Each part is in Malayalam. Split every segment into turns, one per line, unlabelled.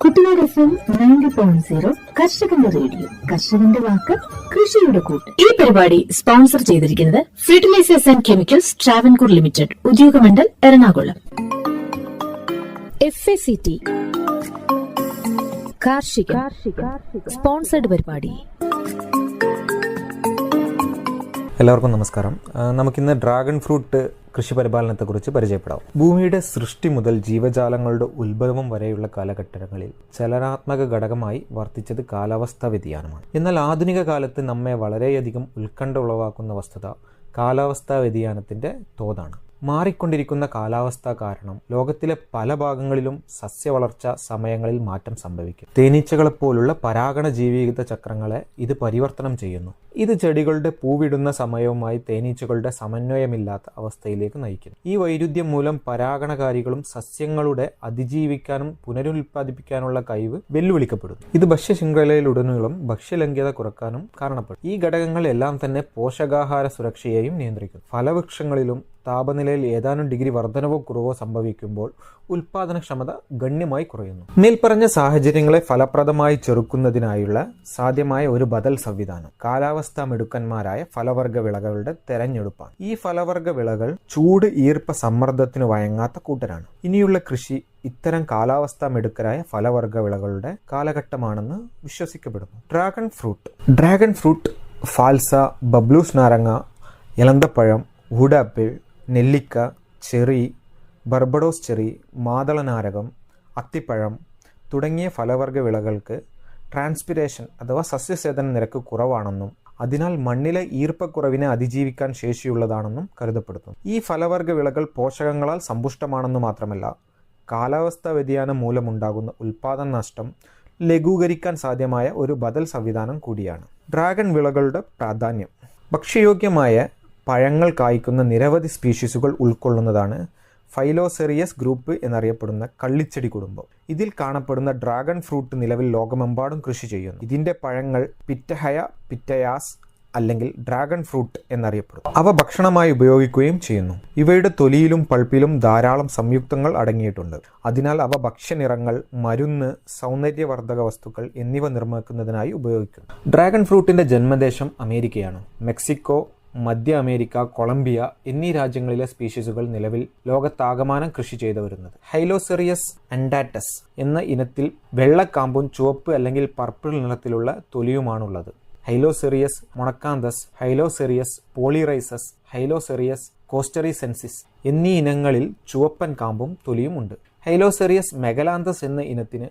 കുട്ടികളുടെ FM 90.0 കർഷകന്റെ റേഡിയോ, കർഷകന്റെ വാക്ക്, കൃഷിയുടെ കൂട്ട്. ഈ പരിപാടി സ്പോൺസർ ചെയ്തിരിക്കുന്നത് fertilisers and chemicals Travancore limited, Udyogamandal, Ernakulam.
FACT കാർഷിക സ്പോൺസർഡ് പരിപാടി.
എല്ലാവർക്കും നമസ്കാരം. നമുക്കിന്ന് ഡ്രാഗൺ ഫ്രൂട്ട് കൃഷി പരിപാലനത്തെക്കുറിച്ച് പരിചയപ്പെടാം. ഭൂമിയുടെ സൃഷ്ടി മുതൽ ജീവജാലങ്ങളുടെ ഉത്ഭവം വരെയുള്ള കാലഘട്ടങ്ങളിൽ ചലനാത്മക ഘടകമായി വർത്തിച്ചത് കാലാവസ്ഥാ വ്യതിയാനമാണ്. എന്നാൽ ആധുനിക കാലത്ത് നമ്മെ വളരെയധികം ഉത്കണ്ഠ ഉളവാക്കുന്ന വസ്തുത കാലാവസ്ഥാ വ്യതിയാനത്തിൻ്റെ തോതാണ്. മാറിക്കൊണ്ടിരിക്കുന്ന കാലാവസ്ഥ കാരണം ലോകത്തിലെ പല ഭാഗങ്ങളിലും സസ്യവളർച്ച സമയങ്ങളിൽ മാറ്റം സംഭവിക്കും. തേനീച്ചകളെപ്പോലുള്ള പരാഗണ ജീവിത ചക്രങ്ങളെ ഇത് പരിവർത്തനം ചെയ്യുന്നു. ഇത് ചെടികളുടെ പൂവിടുന്ന സമയവുമായി തേനീച്ചകളുടെ സമന്വയമില്ലാത്ത അവസ്ഥയിലേക്ക് നയിക്കുന്നു. ഈ വൈരുദ്ധ്യം മൂലം പരാഗണകാരികളും സസ്യങ്ങളുടെ അതിജീവിക്കാനും പുനരുൽപ്പാദിപ്പിക്കാനുള്ള കഴിവ് വെല്ലുവിളിക്കപ്പെടുന്നു. ഇത് ഭക്ഷ്യശൃംഖലയിലുടനീളം ഭക്ഷ്യലഭ്യത കുറക്കാനും കാരണപ്പെടും. ഈ ഘടകങ്ങൾ എല്ലാം തന്നെ പോഷകാഹാര സുരക്ഷയെയും നിയന്ത്രിക്കുന്നു. ഫലവൃക്ഷങ്ങളിലും താപനിലയിൽ ഏതാനും ഡിഗ്രി വർധനവോ കുറവോ സംഭവിക്കുമ്പോൾ ഉൽപാദനക്ഷമത ഗണ്യമായി കുറയുന്നു. മേൽപ്പറഞ്ഞ സാഹചര്യങ്ങളെ ഫലപ്രദമായി ചെറുക്കുന്നതിനായുള്ള സാധ്യമായ ഒരു ബദൽ സംവിധാനം കാലാവസ്ഥാ മിടുക്കന്മാരായ ഫലവർഗ വിളകളുടെ തെരഞ്ഞെടുപ്പാണ്. ഈ ഫലവർഗ വിളകൾ ചൂട്, ഈർപ്പ, സമ്മർദ്ദത്തിന് വഴങ്ങാത്ത കൂട്ടരാണ്. ഇനിയുള്ള കൃഷി ഇത്തരം കാലാവസ്ഥാ മിടുക്കരായ ഫലവർഗ വിളകളുടെ കാലഘട്ടമാണെന്ന് വിശ്വസിക്കപ്പെടുന്നു. ഡ്രാഗൺ ഫ്രൂട്ട്, ഫാൽസ, ബബ്ലൂസ് നാരങ്ങ, ഇളന്തപ്പഴം, വുഡാപ്പിൾ, നെല്ലിക്ക, ചെറി, ബർബഡോസ് ചെറി, മാതളനാരകം, അത്തിപ്പഴം തുടങ്ങിയ ഫലവർഗ വിളകൾക്ക് ട്രാൻസ്പിരേഷൻ അഥവാ സസ്യസേചന നിരക്ക് കുറവാണെന്നും അതിനാൽ മണ്ണിലെ ഈർപ്പക്കുറവിനെ അതിജീവിക്കാൻ ശേഷിയുള്ളതാണെന്നും കരുതപ്പെടുന്നു. ഈ ഫലവർഗ വിളകൾ പോഷകങ്ങളാൽ സമ്പുഷ്ടമാണെന്ന് മാത്രമല്ല കാലാവസ്ഥാ വ്യതിയാനം മൂലമുണ്ടാകുന്ന ഉൽപാദന നഷ്ടം ലഘൂകരിക്കാൻ സാധ്യമായ ഒരു ബദൽ സംവിധാനം കൂടിയാണ്. ഡ്രാഗൺ വിളകളുടെ പ്രാധാന്യം. ഭക്ഷ്യയോഗ്യമായ പഴങ്ങൾ കായ്ക്കുന്ന നിരവധി സ്പീഷീസുകൾ ഉൾക്കൊള്ളുന്നതാണ് ഫൈലോസെറിയസ് ഗ്രൂപ്പ് എന്നറിയപ്പെടുന്ന കള്ളിച്ചെടി കുടുംബം. ഇതിൽ കാണപ്പെടുന്ന ഡ്രാഗൺ ഫ്രൂട്ട് നിലവിൽ ലോകമെമ്പാടും കൃഷി ചെയ്യുന്നു. ഇതിൻ്റെ പഴങ്ങൾ പിറ്റഹയ പിറ്റയാസ് അല്ലെങ്കിൽ ഡ്രാഗൺ ഫ്രൂട്ട് എന്നറിയപ്പെടുന്നു. അവ ഭക്ഷണമായി ഉപയോഗിക്കുകയും ചെയ്യുന്നു. ഇവയുടെ തൊലിയിലും പൾപ്പിലും ധാരാളം സംയുക്തങ്ങൾ അടങ്ങിയിട്ടുണ്ട്. അതിനാൽ അവ ഭക്ഷ്യനിറങ്ങൾ, മരുന്ന്, സൗന്ദര്യവർദ്ധക വസ്തുക്കൾ എന്നിവ നിർമ്മിക്കുന്നതിനായി ഉപയോഗിക്കുന്നു. ഡ്രാഗൺ ഫ്രൂട്ടിൻ്റെ ജന്മദേശം അമേരിക്കയാണ്. മെക്സിക്കോ, മധ്യ അമേരിക്ക, കൊളംബിയ എന്നീ രാജ്യങ്ങളിലെ സ്പീഷീസുകൾ നിലവിൽ ലോകത്താകമാനം കൃഷി ചെയ്തു വരുന്നത്. ഹൈലോസെറിയസ് അൻഡാറ്റസ് എന്ന ഇനത്തിൽ വെള്ളക്കാമ്പും ചുവപ്പ് അല്ലെങ്കിൽ പർപ്പിൾ നിറത്തിലുള്ള തൊലിയുമാണുള്ളത്. ഹൈലോസെറിയസ് മൊണക്കാന്തസ്, ഹൈലോസെറിയസ് പോളിറൈസസ്, ഹൈലോസെറിയസ് കോസ്റ്ററിസെൻസിസ് എന്നീ ഇനങ്ങളിൽ ചുവപ്പൻ കാമ്പും തൊലിയും ഉണ്ട്. ഹൈലോസെറിയസ് മെഗലാന്തസ് എന്ന ഇനത്തിന്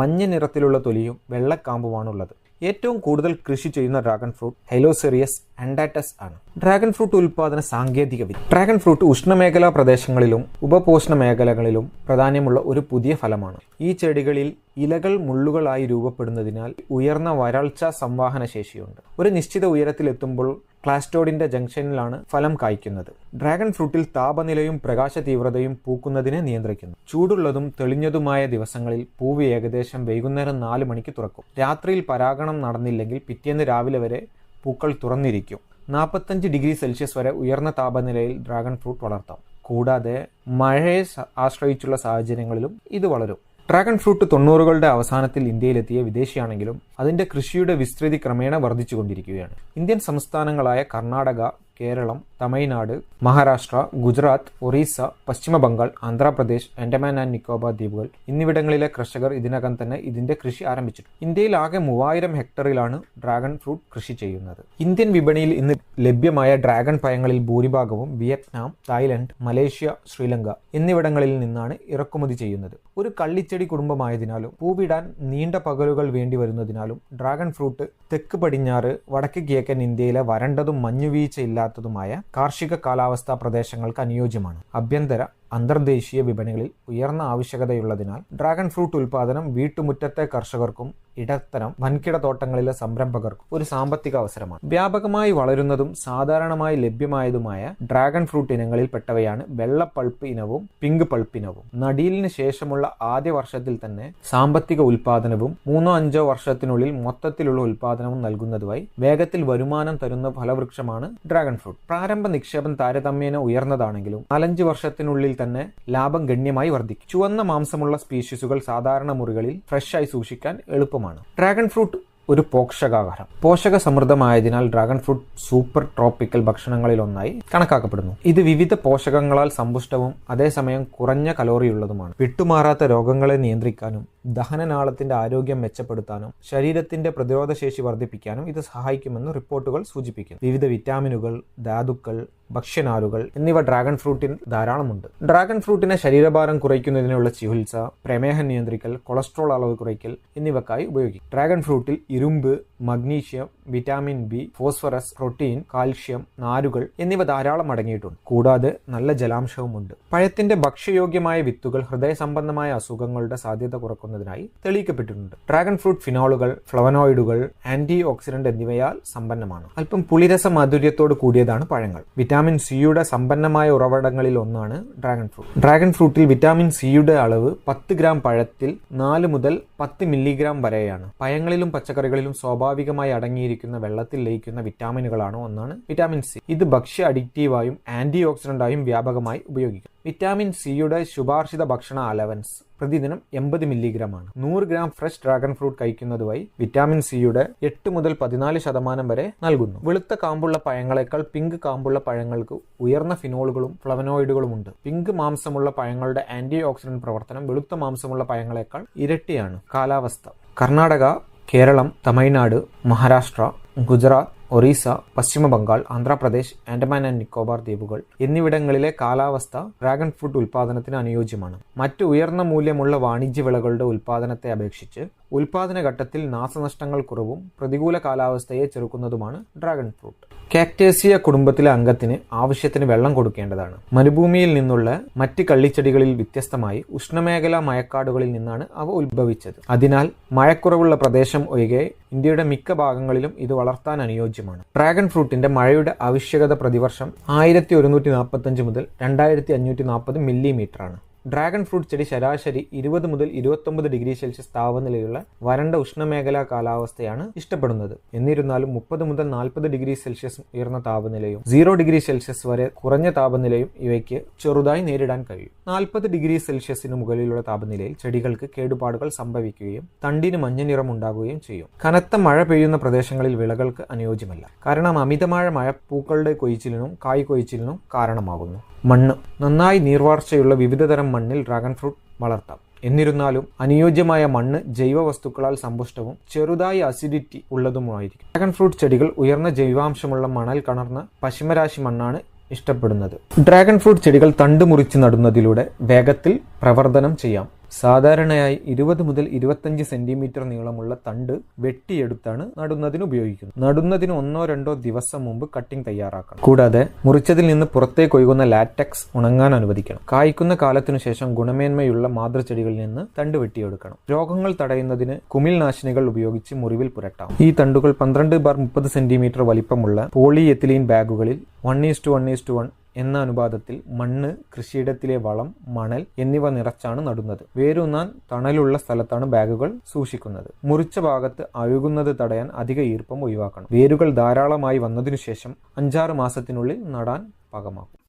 മഞ്ഞ നിറത്തിലുള്ള തൊലിയും വെള്ളക്കാമ്പുമാണുള്ളത്. ഏറ്റവും കൂടുതൽ കൃഷി ചെയ്യുന്ന ഡ്രാഗൺ ഫ്രൂട്ട് ഹൈലോസെറിയസ് അൻഡാറ്റസ് ആണ്. ഡ്രാഗൺ ഫ്രൂട്ട് ഉൽപാദന സാങ്കേതികവിദ്യ. ഡ്രാഗൺ ഫ്രൂട്ട് ഉഷ്ണമേഖലാ പ്രദേശങ്ങളിലും ഉപപോഷണ മേഖലകളിലും പ്രാധാന്യമുള്ള ഒരു പുതിയ ഫലമാണ്. ഈ ചെടികളിൽ ഇലകൾ മുള്ളുകളായി രൂപപ്പെടുന്നതിനാൽ ഉയർന്ന വരൾച്ച സംവാഹന ശേഷിയുണ്ട്. ഒരു നിശ്ചിത ഉയരത്തിലെത്തുമ്പോൾ ക്ലാസ്റ്റോഡിന്റെ ജംഗ്ഷനിലാണ് ഫലം കായ്ക്കുന്നത്. ഡ്രാഗൺ ഫ്രൂട്ടിൽ താപനിലയും പ്രകാശ തീവ്രതയും പൂക്കുന്നതിനെ നിയന്ത്രിക്കുന്നു. ചൂടുള്ളതും തെളിഞ്ഞതുമായ ദിവസങ്ങളിൽ പൂവ് ഏകദേശം വൈകുന്നേരം 4 മണിക്ക് തുറക്കും. രാത്രിയിൽ പരാഗണം നടന്നില്ലെങ്കിൽ പിറ്റേന്ന് രാവിലെ വരെ പൂക്കൾ തുറന്നിരിക്കും. 45 ഡിഗ്രി സെൽഷ്യസ് വരെ ഉയർന്ന താപനിലയിൽ ഡ്രാഗൺ ഫ്രൂട്ട് വളർത്താം. കൂടാതെ മഴയെ ആശ്രയിച്ചുള്ള സാഹചര്യങ്ങളിലും ഇത് വളരും. ഡ്രാഗൺ ഫ്രൂട്ട് 90കളുടെ അവസാനത്തിൽ ഇന്ത്യയിലെത്തിയ വിദേശിയാണെങ്കിലും അതിൻ്റെ കൃഷിയുടെ വിസ്തൃതി ക്രമേണ വർദ്ധിച്ചുകൊണ്ടിരിക്കുകയാണ്. Indian സംസ്ഥാനങ്ങളായ Karnataka, Keralam, Tamil Nadu, Maharashtra, Gujarat, Orissa, Paschim Bengal, Andhra Pradesh, Andaman and Nicobar ദ്വീപുകൾ എന്നിവിടങ്ങളിലെ കർഷകർ ഇതിനകം തന്നെ ഇതിന്റെ കൃഷി ആരംഭിച്ചിട്ടുണ്ട്. ഇന്ത്യയിൽ ആകെ 3000 ഹെക്ടറിലാണ് ഡ്രാഗൺ ഫ്രൂട്ട് കൃഷി ചെയ്യുന്നത്. ഇന്ത്യൻ വിപണിയിൽ ഇന്ന് ലഭ്യമായ ഡ്രാഗൺ പഴങ്ങളിൽ ഭൂരിഭാഗവും വിയറ്റ്നാം, തായ്ലൻഡ്, മലേഷ്യ, ശ്രീലങ്ക എന്നിവിടങ്ങളിൽ നിന്നാണ് ഇറക്കുമതി ചെയ്യുന്നത്. ഒരു കള്ളിച്ചെടി കുടുംബമായതിനാലും പൂവിടാൻ നീണ്ട പകലുകൾ വേണ്ടി വരുന്നതിനാലും ഡ്രാഗൺ ഫ്രൂട്ട് തെക്ക് പടിഞ്ഞാറ്, വടക്ക് കിഴക്കൻ ഇന്ത്യയിലെ വരണ്ടതും മഞ്ഞുവീഴ്ചയില്ലാത്തതുമായ കാർഷിക കാലാവസ്ഥാ പ്രദേശങ്ങൾക്ക് അനുയോജ്യമാണ്. ആഭ്യന്തര, അന്തർദേശീയ വിപണികളിൽ ഉയർന്ന ആവശ്യകതയുള്ളതിനാൽ ഡ്രാഗൺ ഫ്രൂട്ട് ഉൽപാദനം വീട്ടുമുറ്റത്തെ കർഷകർക്കും ഇടത്തരം വൻകിട തോട്ടങ്ങളിലെ സംരംഭകർക്കും ഒരു സാമ്പത്തിക അവസരമാണ്. വ്യാപകമായി വളരുന്നതും സാധാരണമായി ലഭ്യമായതുമായ ഡ്രാഗൺ ഫ്രൂട്ട് ഇനങ്ങളിൽ പെട്ടവയാണ് വെള്ള പൾപ്പ് ഇനവും പിങ്ക് പൾപ്പ് ഇനവും. നടീലിന് ശേഷമുള്ള ആദ്യ വർഷത്തിൽ തന്നെ സാമ്പത്തിക ഉൽപാദനവും 3-5 വർഷത്തിനുള്ളിൽ മൊത്തത്തിലുള്ള ഉൽപാദനവും നൽകുന്നതുമായി വേഗത്തിൽ വരുമാനം തരുന്ന ഫലവൃക്ഷമാണ് ഡ്രാഗൺ ഫ്രൂട്ട്. പ്രാരംഭ നിക്ഷേപം താരതമ്യേന ഉയർന്നതാണെങ്കിലും 4-5 വർഷത്തിനുള്ളിൽ തന്നെ ലാഭം ഗണ്യമായി വർദ്ധിക്കും. ചുവന്ന മാംസമുള്ള സ്പീഷീസുകൾ സാധാരണ മുറികളിൽ ഫ്രഷായി സൂക്ഷിക്കാൻ എളുപ്പമാണ്. ഡ്രാഗൺ ഫ്രൂട്ട് ഒരു പോഷകാഹാരം. പോഷക സമൃദ്ധമായതിനാൽ ഡ്രാഗൺ ഫ്രൂട്ട് സൂപ്പർ ട്രോപ്പിക്കൽ ഭക്ഷണങ്ങളിൽ ഒന്നായി കണക്കാക്കപ്പെടുന്നു. ഇത് വിവിധ പോഷകങ്ങളാൽ സമ്പുഷ്ടവും അതേസമയം കുറഞ്ഞ കലോറിയുള്ളതുമാണ്. വിട്ടുമാറാത്ത രോഗങ്ങളെ നിയന്ത്രിക്കാനും ദഹനനാളത്തിന്റെ ആരോഗ്യം മെച്ചപ്പെടുത്താനും ശരീരത്തിന്റെ പ്രതിരോധശേഷി വർദ്ധിപ്പിക്കാനും ഇത് സഹായിക്കുമെന്ന് റിപ്പോർട്ടുകൾ സൂചിപ്പിക്കുന്നു. വിവിധ വിറ്റാമിനുകൾ, ധാതുക്കൾ, ഭക്ഷ്യനാരുകൾ എന്നിവ ഡ്രാഗൺ ഫ്രൂട്ടിൽ ധാരാളമുണ്ട്. ഡ്രാഗൺ ഫ്രൂട്ടിനെ ശരീരഭാരം കുറയ്ക്കുന്നതിനുള്ള ചികിത്സ, പ്രമേഹം നിയന്ത്രിക്കൽ, കൊളസ്ട്രോൾ അളവ് കുറയ്ക്കൽ എന്നിവക്കായി ഉപയോഗിക്കും. ഡ്രാഗൺ ഫ്രൂട്ടിൽ ഇരുമ്പ്, magnesium, vitamin B, phosphorus, protein, calcium, നാരുകൾ എന്നിവ ധാരാളം അടങ്ങിയിട്ടുണ്ട്. കൂടാതെ നല്ല ജലാംശവുമുണ്ട്. പഴത്തിന്റെ ഭക്ഷ്യയോഗ്യമായ വിത്തുകൾ ഹൃദയ സംബന്ധമായ അസുഖങ്ങളുടെ സാധ്യത കുറയ്ക്കുന്നതിനായി തെളിയിക്കപ്പെട്ടിട്ടുണ്ട്. ഡ്രാഗൺ ഫ്രൂട്ട് ഫിനോളുകൾ, ഫ്ലവനോയിഡുകൾ, ആന്റി ഓക്സിഡന്റ് എന്നിവയാൽ സമ്പന്നമാണ്. അല്പം പുളിരസ മാധുര്യത്തോട് കൂടിയതാണ് പഴങ്ങൾ. വിറ്റാമിൻ സിയുടെ സമ്പന്നമായ ഉറവിടങ്ങളിൽ ഒന്നാണ് ഡ്രാഗൺ ഫ്രൂട്ട്. ഡ്രാഗൺ ഫ്രൂട്ടിൽ വിറ്റാമിൻ സിയുടെ അളവ് 10 ഗ്രാം പഴത്തിൽ 4 മുതൽ 10 മില്ലിഗ്രാം വരെയാണ്. പഴങ്ങളിലും പച്ചക്കറികളിലും സ്വാഭാവികമായി അടങ്ങിയിരിക്കുന്ന വെള്ളത്തിൽ ലയിക്കുന്ന വിറ്റാമിനുകളാണ് ഒന്നാണ് വിറ്റാമിൻ സി. ഇത് ഭക്ഷ്യ അഡിക്റ്റീവായും ആന്റി ഓക്സിഡന്റായും വ്യാപകമായി ഉപയോഗിക്കും. വിറ്റാമിൻ സിയുടെ ശുപാർശിത ഭക്ഷണ അലവൻസ് പ്രതിദിനം 80 മില്ലിഗ്രാം ആണ്. 100 ഗ്രാം ഫ്രഷ് ഡ്രാഗൺ ഫ്രൂട്ട് കഴിക്കുന്നതുവഴി വിറ്റാമിൻ സിയുടെ 8 മുതൽ 14% വരെ നൽകുന്നു. വെളുത്ത കാമ്പുള്ള പഴങ്ങളെക്കാൾ പിങ്ക് കാമ്പുള്ള പഴങ്ങൾക്ക് ഉയർന്ന ഫിനോളുകളും ഫ്ലവനോയിഡുകളും ഉണ്ട്. പിങ്ക് മാംസമുള്ള പഴങ്ങളുടെ ആന്റി ഓക്സിഡന്റ് പ്രവർത്തനം വെളുത്ത മാംസമുള്ള പഴങ്ങളെക്കാൾ ഇരട്ടിയാണ്. കാലാവസ്ഥ: കർണാടക, കേരളം, തമിഴ്നാട്, മഹാരാഷ്ട്ര, ഗുജറാത്ത്, ഒറീസ, പശ്ചിമ ബംഗാൾ, ആന്ധ്രാപ്രദേശ്, ആൻഡമാൻ ആൻഡ് നിക്കോബാർ ദ്വീപുകൾ എന്നിവിടങ്ങളിലെ കാലാവസ്ഥ ഡ്രാഗൺ ഫ്രൂട്ട് ഉൽപാദനത്തിന് അനുയോജ്യമാണ്. മറ്റ് ഉയർന്ന മൂല്യമുള്ള വാണിജ്യ വിളകളുടെ ഉൽപാദനത്തെ അപേക്ഷിച്ച് ഉൽപാദന ഘട്ടത്തിൽ നാശനഷ്ടങ്ങൾ കുറവും പ്രതികൂല കാലാവസ്ഥയെ ചെറുക്കുന്നതുമാണ് ഡ്രാഗൺ ഫ്രൂട്ട്. കാക്ടേസിയ കുടുംബത്തിലെ അംഗത്തിന് ആവശ്യത്തിന് വെള്ളം കൊടുക്കേണ്ടതാണ്. മരുഭൂമിയിൽ നിന്നുള്ള മറ്റ് കള്ളിച്ചെടികളിൽ വ്യത്യസ്തമായി ഉഷ്ണമേഖലാ മഴക്കാടുകളിൽ നിന്നാണ് അവ ഉത്ഭവിച്ചത്. അതിനാൽ മഴക്കുറവുള്ള പ്രദേശം ഒഴികെ ഇന്ത്യയുടെ മിക്ക ഭാഗങ്ങളിലും ഇത് വളർത്താൻ അനുയോജ്യമാണ്. ഡ്രാഗൺ ഫ്രൂട്ടിന്റെ മഴയുടെ ആവശ്യകത പ്രതിവർഷം 1145 മുതൽ 2540 മില്ലിമീറ്റർ ആണ്. ഡ്രാഗൺ ഫ്രൂട്ട് ചെടി ശരാശരി 20 മുതൽ 29 ഡിഗ്രി സെൽഷ്യസ് താപനിലയുള്ള വരണ്ട ഉഷ്ണമേഖലാ കാലാവസ്ഥയാണ് ഇഷ്ടപ്പെടുന്നത്. എന്നിരുന്നാലും 30 മുതൽ 40 ഡിഗ്രി സെൽഷ്യസ് ഉയർന്ന താപനിലയും 0 ഡിഗ്രി സെൽഷ്യസ് വരെ കുറഞ്ഞ താപനിലയും ഇവയ്ക്ക് ചെറുതായി നേരിടാൻ കഴിയും. 40 ഡിഗ്രി സെൽഷ്യസിന് മുകളിലുള്ള താപനിലയിൽ ചെടികൾക്ക് കേടുപാടുകൾ സംഭവിക്കുകയും തണ്ടിന് മഞ്ഞ നിറം ഉണ്ടാകുകയും ചെയ്യും. കനത്ത മഴ പെയ്യുന്ന പ്രദേശങ്ങളിൽ വിളകൾക്ക് അനുയോജ്യമല്ല. കാരണം അമിതമായ മഴ പൂക്കളുടെ കൊഴിച്ചിലിനും കായ് കൊഴിച്ചിലിനും കാരണമാകുന്നു. മണ്ണ്: നന്നായി നീർവാർച്ചയുള്ള വിവിധതരം മണ്ണിൽ ഡ്രാഗൺ ഫ്രൂട്ട് വളർത്താം. എന്നിരുന്നാലും അനുയോജ്യമായ മണ്ണ് ജൈവ വസ്തുക്കളാൽ സമ്പുഷ്ടവും ചെറുതായി അസിഡിറ്റി ഉള്ളതുമായിരിക്കും. ഡ്രാഗൺ ഫ്രൂട്ട് ചെടികൾ ഉയർന്ന ജൈവാംശമുള്ള മണൽ കണർന്ന പശ്ചിമരാശി മണ്ണാണ് ഇഷ്ടപ്പെടുന്നത്. ഡ്രാഗൺ ഫ്രൂട്ട് ചെടികൾ തണ്ട് മുറിച്ച് നടുന്നതിലൂടെ വേഗത്തിൽ പ്രവർത്തനം ചെയ്യാം. സാധാരണയായി 20 മുതൽ 25 സെന്റിമീറ്റർ നീളമുള്ള തണ്ട് വെട്ടിയെടുത്താണ് നടുന്നതിന് ഉപയോഗിക്കുന്നത്. നടുന്നതിന് 1-2 ദിവസം മുമ്പ് കട്ടിംഗ് തയ്യാറാക്കണം. കൂടാതെ മുറിച്ചതിൽ നിന്ന് പുറത്തേക്ക് ഒഴുകുന്ന ലാറ്റക്സ് ഉണങ്ങാൻ അനുവദിക്കണം. കായ്ക്കുന്ന കാലത്തിനു ശേഷം ഗുണമേന്മയുള്ള മാതൃചെടികളിൽ നിന്ന് തണ്ട് വെട്ടിയെടുക്കണം. രോഗങ്ങൾ തടയുന്നതിന് കുമിൾനാശിനികൾ ഉപയോഗിച്ച് മുറിവിൽ പുരട്ടാം. ഈ തണ്ടുകൾ 12x30 സെന്റിമീറ്റർ വലിപ്പമുള്ള പോളിയെത്തിലീൻ ബാഗുകളിൽ 1:1:1 എന്ന അനുപാതത്തിൽ മണ്ണ്, കൃഷിയിടത്തിലെ വളം, മണൽ എന്നിവ നിറച്ചാണ് നടുന്നത്. വേരൂന്നാൻ തണലുള്ള സ്ഥലത്താണ് ബാഗുകൾ സൂക്ഷിക്കുന്നത്. മുറിച്ച ഭാഗത്ത് അഴുകുന്നത് തടയാൻ അധിക ഈർപ്പം ഒഴിവാക്കണം. വേരുകൾ ധാരാളമായി വന്നതിനു ശേഷം 5-6 മാസത്തിനുള്ളിൽ നടാൻ പാകമാക്കും.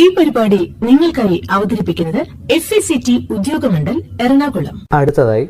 ഈ പരിപാടി നിങ്ങൾക്കായി അവതരിപ്പിക്കുന്നത് FACT ഉദ്യോഗമണ്ഡൽ എറണാകുളം.
അടുത്തതായി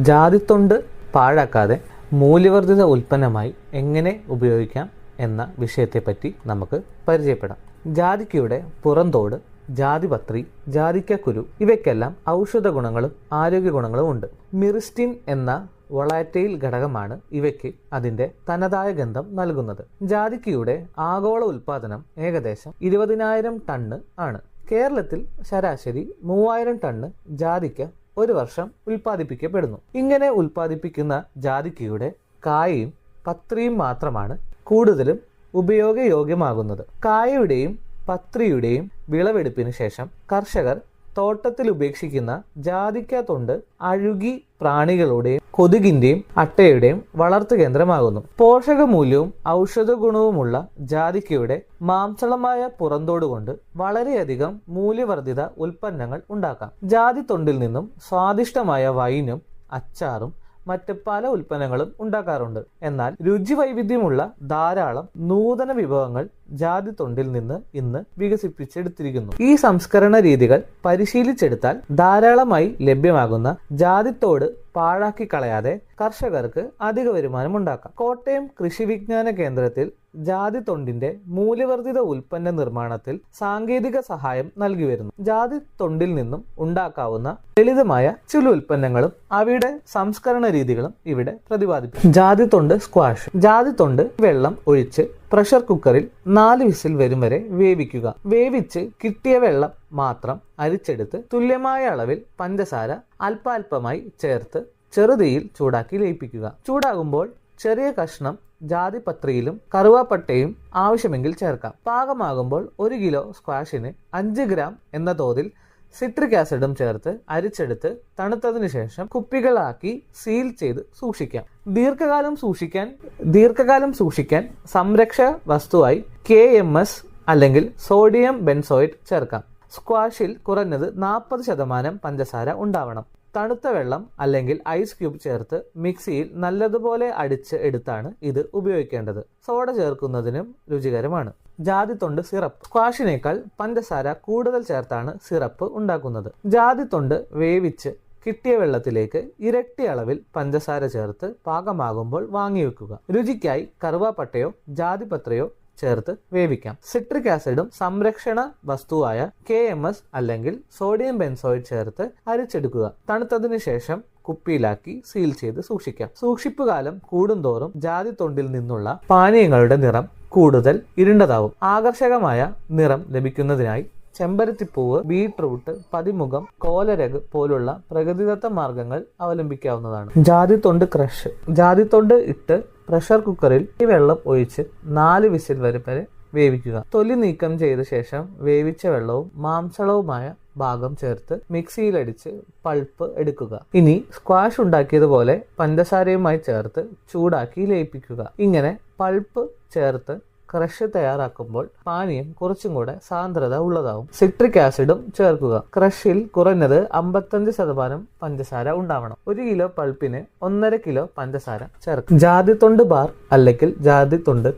ജാതിത്തൊണ്ട് പാഴാക്കാതെ മൂല്യവർദ്ധിത ഉൽപ്പന്നമായി എങ്ങനെ ഉപയോഗിക്കാം എന്ന വിഷയത്തെപ്പറ്റി നമുക്ക് പരിചയപ്പെടാം. ജാതിക്കയുടെ പുറന്തോട്, ജാതിപത്രി, ജാതിക്കക്കുരു ഇവയ്ക്കെല്ലാം ഔഷധ ഗുണങ്ങളും ആരോഗ്യ ഗുണങ്ങളും ഉണ്ട്. മിറിസ്റ്റിൻ എന്ന വൊളാറ്റൈൽ ഘടകമാണ് ഇവയ്ക്ക് അതിന്റെ തനതായ ഗന്ധം നൽകുന്നത്. ജാതിക്കയുടെ ആഗോള ഉൽപാദനം ഏകദേശം 20,000 ടണ്ണ് ആണ്. കേരളത്തിൽ ശരാശരി 3,000 ടണ്ണ് ജാതിക്ക ഒരു വർഷം ഉൽപ്പാദിപ്പിക്കപ്പെടുന്നു. ഇങ്ങനെ ഉൽപ്പാദിപ്പിക്കുന്ന ജാതിക്കയുടെ കായയും പത്രിയും മാത്രമാണ് കൂടുതലും ഉപയോഗയോഗ്യമാകുന്നത്. കായയുടെയും പത്രിയുടെയും വിളവെടുപ്പിന് ശേഷം കർഷകർ തോട്ടത്തിൽ ഉപേക്ഷിക്കുന്ന ജാതിക്ക തൊണ്ട് അഴുകി പ്രാണികളുടെയും കൊതുകിന്റെയും അട്ടയുടെയും വളർത്തു കേന്ദ്രമാകുന്നു. പോഷകമൂല്യവും ഔഷധ ഗുണവുമുള്ള ജാതിക്കയുടെ മാംസളമായ പുറന്തോടുകൊണ്ട് വളരെയധികം മൂല്യവർദ്ധിത ഉൽപ്പന്നങ്ങൾ ഉണ്ടാക്കാം. ജാതിത്തൊണ്ടിൽ നിന്നും സ്വാദിഷ്ടമായ വൈനും അച്ചാറും മറ്റ് പല ഉൽപ്പന്നങ്ങളും ഉണ്ടാക്കാറുണ്ട്. എന്നാൽ രുചി വൈവിധ്യമുള്ള ധാരാളം നൂതന വിഭവങ്ങൾ ജാതിത്തൊണ്ടിൽ നിന്ന് ഇന്ന് വികസിപ്പിച്ചെടുത്തിരിക്കുന്നു. ഈ സംസ്കരണ രീതികൾ പരിശീലിച്ചെടുത്താൽ ധാരാളമായി ലഭ്യമാകുന്ന ജാതിത്തോട് പാഴാക്കി കളയാതെ കർഷകർക്ക് അധിക വരുമാനം ഉണ്ടാക്കാം. കോട്ടയം കൃഷി വിജ്ഞാന കേന്ദ്രത്തിൽ ജാതിത്തൊണ്ടിന്റെ മൂല്യവർദ്ധിത ഉൽപ്പന്ന നിർമ്മാണത്തിൽ സാങ്കേതിക സഹായം നൽകി വരുന്നു. ജാതിത്തൊണ്ടിൽ നിന്നും ഉണ്ടാക്കാവുന്ന ലളിതമായ ചില ഉൽപ്പന്നങ്ങളും അവയുടെ സംസ്കരണ രീതികളും ഇവിടെ പ്രതിപാദിക്കും. ജാതിത്തൊണ്ട് സ്ക്വാഷ്. ജാതിത്തൊണ്ട് വെള്ളം ഒഴിച്ച് പ്രഷർ കുക്കറിൽ 4 വിസിൽ വരും വരെ വേവിക്കുക. വേവിച്ച് കിട്ടിയ വെള്ളം മാത്രം അരിച്ചെടുത്ത് തുല്യമായ അളവിൽ പഞ്ചസാര അല്പാൽപമായി ചേർത്ത് ചെറുതീയിൽ ചൂടാക്കി ലയിപ്പിക്കുക. ചൂടാകുമ്പോൾ ചെറിയ കഷ്ണം ജാതിപത്രിയിലും കറുവാപ്പട്ടയും ആവശ്യമെങ്കിൽ ചേർക്കാം. പാകമാകുമ്പോൾ 1 കിലോ സ്ക്വാഷിന് 5 ഗ്രാം എന്ന തോതിൽ സിട്രിക് ആസിഡും ചേർത്ത് അരിച്ചെടുത്ത് തണുത്തതിനു ശേഷം കുപ്പികളാക്കി സീൽ ചെയ്ത് സൂക്ഷിക്കാം. ദീർഘകാലം സൂക്ഷിക്കാൻ സംരക്ഷ വസ്തുവായി KMS അല്ലെങ്കിൽ സോഡിയം ബെൻസോയേറ്റ് ചേർക്കാം. സ്ക്വാഷിൽ കുറഞ്ഞത് 40% പഞ്ചസാര ഉണ്ടാവണം. തണുത്ത വെള്ളം അല്ലെങ്കിൽ ഐസ് ക്യൂബ് ചേർത്ത് മിക്സിയിൽ നല്ലതുപോലെ അടിച്ച് എടുത്താണ് ഇത് ഉപയോഗിക്കേണ്ടത്. സോഡ ചേർക്കുന്നതിനും രുചികരമാണ്. ജാതിത്തൊണ്ട് സിറപ്പ്. സ്ക്വാഷിനേക്കാൾ പഞ്ചസാര കൂടുതൽ ചേർത്താണ് സിറപ്പ് ഉണ്ടാക്കുന്നത്. ജാതിത്തൊണ്ട് വേവിച്ച് കിട്ടിയ വെള്ളത്തിലേക്ക് ഇരട്ടി അളവിൽ പഞ്ചസാര ചേർത്ത് പാകമാകുമ്പോൾ വാങ്ങി വെക്കുക. രുചിക്കായി കറുവാപ്പട്ടയോ ജാതിപത്രയോ ചേർത്ത് വേവിക്കാം. സിട്രിക് ആസിഡും സംരക്ഷണ വസ്തുവായ KMS അല്ലെങ്കിൽ സോഡിയം ബെൻസോയേറ്റ് ചേർത്ത് അരിച്ചെടുക്കുക. തണുത്തതിനു ശേഷം കുപ്പിയിലാക്കി സീൽ ചെയ്ത് സൂക്ഷിക്കാം. സൂക്ഷിപ്പുകാലം കൂടുന്തോറും ജാതിത്തൊണ്ടിൽ നിന്നുള്ള പാനീയങ്ങളുടെ നിറം കൂടുതൽ ഇരുണ്ടതാവും. ആകർഷകമായ നിറം ലഭിക്കുന്നതിനായി ചെമ്പരത്തിപ്പൂവ്, ബീട്രൂട്ട്, പതിമുഖം, കോലരക് പോലുള്ള പ്രകൃതിദത്ത മാർഗങ്ങൾ അവലംബിക്കാവുന്നതാണ്. ജാതിത്തൊണ്ട് ക്രഷ്. ജാതിത്തൊണ്ട് ഇട്ട് പ്രഷർ കുക്കറിൽ ഈ വെള്ളം ഒഴിച്ച് 4 വിസിൽ വരെ വേവിക്കുക. തൊലി നീക്കം ചെയ്ത ശേഷം വേവിച്ച വെള്ളവും മാംസളവുമായ ഭാഗം ചേർത്ത് മിക്സിയിലടിച്ച് പൾപ്പ് എടുക്കുക. ഇനി സ്ക്വാഷ് ഉണ്ടാക്കിയതുപോലെ പഞ്ചസാരയുമായി ചേർത്ത് ചൂടാക്കി ലയിപ്പിക്കുക. ഇങ്ങനെ പൾപ്പ് ചേർത്ത് ക്രഷ് തയ്യാറാക്കുമ്പോൾ പാനീയം കുറച്ചും കൂടെ സാന്ദ്രത ഉള്ളതാവും. സിട്രിക് ആസിഡും ചേർക്കുക. ക്രഷിൽ കുറഞ്ഞത് 55% പഞ്ചസാര ഉണ്ടാവണം. 1 കിലോ പൾപ്പിന് 1.5 കിലോ പഞ്ചസാര ചേർക്കുക. ജാതിത്തൊണ്ട് ബാർ അല്ലെങ്കിൽ ജാതിത്തൊണ്ട്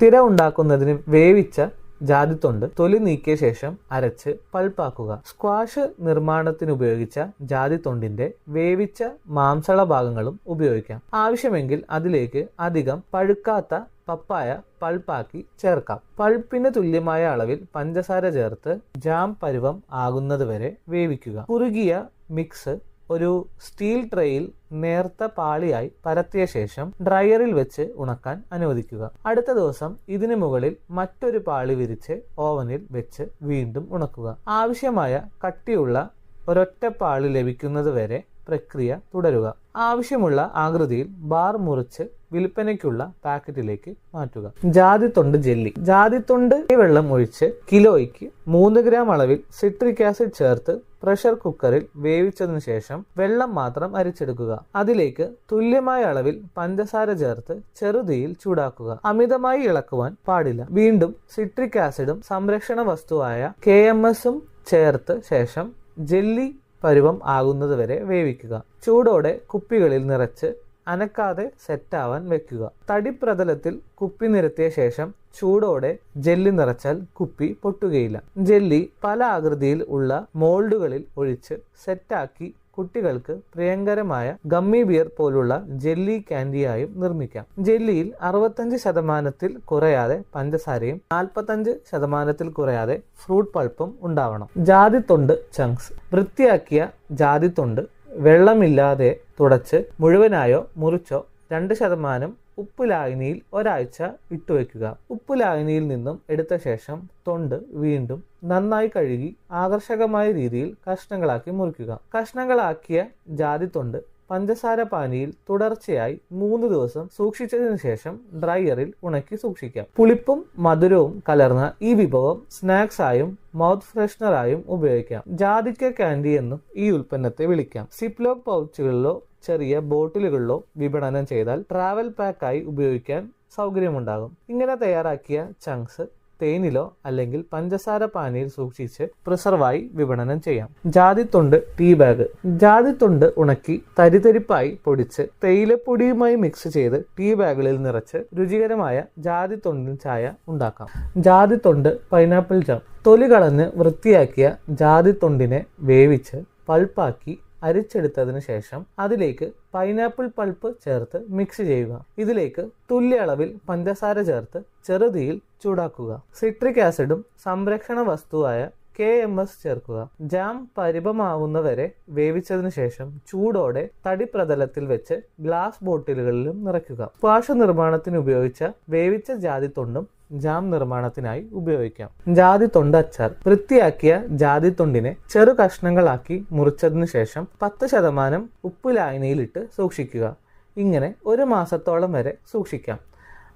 തിര ഉണ്ടാക്കുന്നതിന് വേവിച്ച ജാതിത്തൊണ്ട് തൊലി നീക്കിയ ശേഷം അരച്ച് പൾപ്പാക്കുക. സ്ക്വാഷ് നിർമ്മാണത്തിന് ഉപയോഗിച്ച ജാതിത്തൊണ്ടിന്റെ വേവിച്ച മാംസള ഭാഗങ്ങളും ഉപയോഗിക്കാം. ആവശ്യമെങ്കിൽ അതിലേക്ക് അധികം പഴുക്കാത്ത പപ്പായ പൾപ്പാക്കി ചേർക്കാം. പൾപ്പിന് തുല്യമായ അളവിൽ പഞ്ചസാര ചേർത്ത് ജാം പരുവം ആകുന്നത് വരെ വേവിക്കുക. കുറുകിയ മിക്സ് ഒരു സ്റ്റീൽ ട്രേയിൽ നേർത്ത പാളിയായി പരത്തിയ ശേഷം ഡ്രയറിൽ വെച്ച് ഉണക്കാൻ അനുവദിക്കുക. അടുത്ത ദിവസം ഇതിനു മുകളിൽ മറ്റൊരു പാളി വിരിച്ച് ഓവനിൽ വെച്ച് വീണ്ടും ഉണക്കുക. ആവശ്യമായ കട്ടിയുള്ള ഒരൊറ്റ പാളി ലഭിക്കുന്നത് വരെ പ്രക്രിയ തുടരുക. ആവശ്യമുള്ള ആകൃതിയിൽ ബാർ മുറിച്ച് വിൽപ്പനയ്ക്കുള്ള പാക്കറ്റിലേക്ക് മാറ്റുക. ജാതിത്തൊണ്ട് ജെല്ലി. ജാതിത്തൊണ്ട് വെള്ളം ഒഴിച്ച് കിലോയ്ക്ക് 3 ഗ്രാം അളവിൽ സിട്രിക് ആസിഡ് ചേർത്ത് പ്രഷർ കുക്കറിൽ വേവിച്ചതിനു ശേഷം വെള്ളം മാത്രം അരിച്ചെടുക്കുക. അതിലേക്ക് തുല്യമായ അളവിൽ പഞ്ചസാര ചേർത്ത് ചെറുതീയിൽ ചൂടാക്കുക. അമിതമായി ഇളക്കുവാൻ പാടില്ല. വീണ്ടും സിട്രിക് ആസിഡും സംരക്ഷണ വസ്തുവായ KMS-ഉം ചേർത്ത് ശേഷം ജെല്ലി പരുവം ആകുന്നത് വരെ വേവിക്കുക. ചൂടോടെ കുപ്പികളിൽ നിറച്ച് അനക്കാതെ സെറ്റാവാൻ വെക്കുക. തടിപ്രതലത്തിൽ കുപ്പി നിരത്തിയ ശേഷം ചൂടോടെ ജെല്ലി നിറച്ചാൽ കുപ്പി പൊട്ടുകയില്ല. ജെല്ലി പല ആകൃതിയിൽ ഉള്ള മോൾഡുകളിൽ ഒഴിച്ച് സെറ്റാക്കി കുട്ടികൾക്ക് പ്രിയങ്കരമായ ഗമ്മി ബിയർ പോലുള്ള ജെല്ലി കാൻഡിയായും നിർമ്മിക്കാം. ജെല്ലിയിൽ 65% കുറയാതെ പഞ്ചസാരയും 45% കുറയാതെ ഫ്രൂട്ട് പൾപ്പും ഉണ്ടാവണം. ജാതിത്തൊണ്ട് ചങ്ക്സ്. വൃത്തിയാക്കിയ ജാതിത്തൊണ്ട് വെള്ളമില്ലാതെ തുടച്ച് മുഴുവനായോ മുറിച്ചോ 2% ഉപ്പ് ലായനിയിൽ ഒരാഴ്ച ഇട്ടുവെക്കുക. ഉപ്പ് ലായനിയിൽ നിന്നും എടുത്ത ശേഷം തൊണ്ട് വീണ്ടും നന്നായി കഴുകി ആകർഷകമായ രീതിയിൽ കഷ്ണങ്ങളാക്കി മുറിക്കുക. കഷ്ണങ്ങളാക്കിയ ജാതിത്തൊണ്ട് പഞ്ചസാര പാനിയിൽ തുടർച്ചയായി 3 ദിവസം സൂക്ഷിച്ചതിനു ശേഷം ഡ്രയറിൽ ഉണക്കി സൂക്ഷിക്കാം. പുളിപ്പും മധുരവും കലർന്ന ഈ വിഭവം സ്നാക്സ് ആയും മൗത്ത് ഫ്രഷ്നറായും ഉപയോഗിക്കാം. ജാതിക്ക കാൻഡി എന്നും ഈ ഉൽപ്പന്നത്തെ വിളിക്കാം. സിപ്ലോക്ക് പൗച്ചുകളിലോ ചെറിയ ബോട്ടിലുകളിലോ വിപണനം ചെയ്താൽ ട്രാവൽ പാക്കായി ഉപയോഗിക്കാൻ സൗകര്യമുണ്ടാകും. ഇങ്ങനെ തയ്യാറാക്കിയ ചങ്ക്സ് തേനിലോ അല്ലെങ്കിൽ പഞ്ചസാര പാനിയിൽ സൂക്ഷിച്ച് പ്രിസർവായി വിപണനം ചെയ്യാം. ജാതിത്തൊണ്ട് ടീ ബാഗ്. ജാതിത്തൊണ്ട് ഉണക്കി തരിതരിപ്പായി പൊടിച്ച് തേയിലപ്പൊടിയുമായി മിക്സ് ചെയ്ത് ടീ ബാഗുകളിൽ നിറച്ച് രുചികരമായ ജാതിത്തൊണ്ടിൻ ചായ ഉണ്ടാക്കാം. ജാതിത്തൊണ്ട് പൈനാപ്പിൾ ജാം. തൊലി കളഞ്ഞ് വൃത്തിയാക്കിയ ജാതിത്തൊണ്ടിനെ വേവിച്ച് പൾപ്പാക്കി അരിച്ചെടുത്തതിന് ശേഷം അതിലേക്ക് പൈനാപ്പിൾ പൾപ്പ് ചേർത്ത് മിക്സ് ചെയ്യുക. ഇതിലേക്ക് തുല്യ അളവിൽ പഞ്ചസാര ചേർത്ത് ചെറുതീയിൽ ചൂടാക്കുക. സിട്രിക് ആസിഡും സംരക്ഷണ വസ്തുവായ KMS ചേർക്കുക. ജാം പരിപമാവുന്നവരെ വേവിച്ചതിനു ശേഷം ചൂടോടെ തടിപ്രതലത്തിൽ വെച്ച് ഗ്ലാസ് ബോട്ടിലുകളിലും നിറയ്ക്കുക. സ്ക്വാഷ് നിർമ്മാണത്തിന് ഉപയോഗിച്ച വേവിച്ച ജാതിത്തൊണ്ടും ജാം നിർമ്മാണത്തിനായി ഉപയോഗിക്കാം. ജാതിത്തൊണ്ട് അച്ചാർ. വൃത്തിയാക്കിയ ജാതിത്തൊണ്ടിനെ ചെറു കഷ്ണങ്ങളാക്കി മുറിച്ചതിനു ശേഷം 10% ഉപ്പ് ലായനിയിലിട്ട് സൂക്ഷിക്കുക. ഇങ്ങനെ 1 മാസത്തോളം വരെ സൂക്ഷിക്കാം.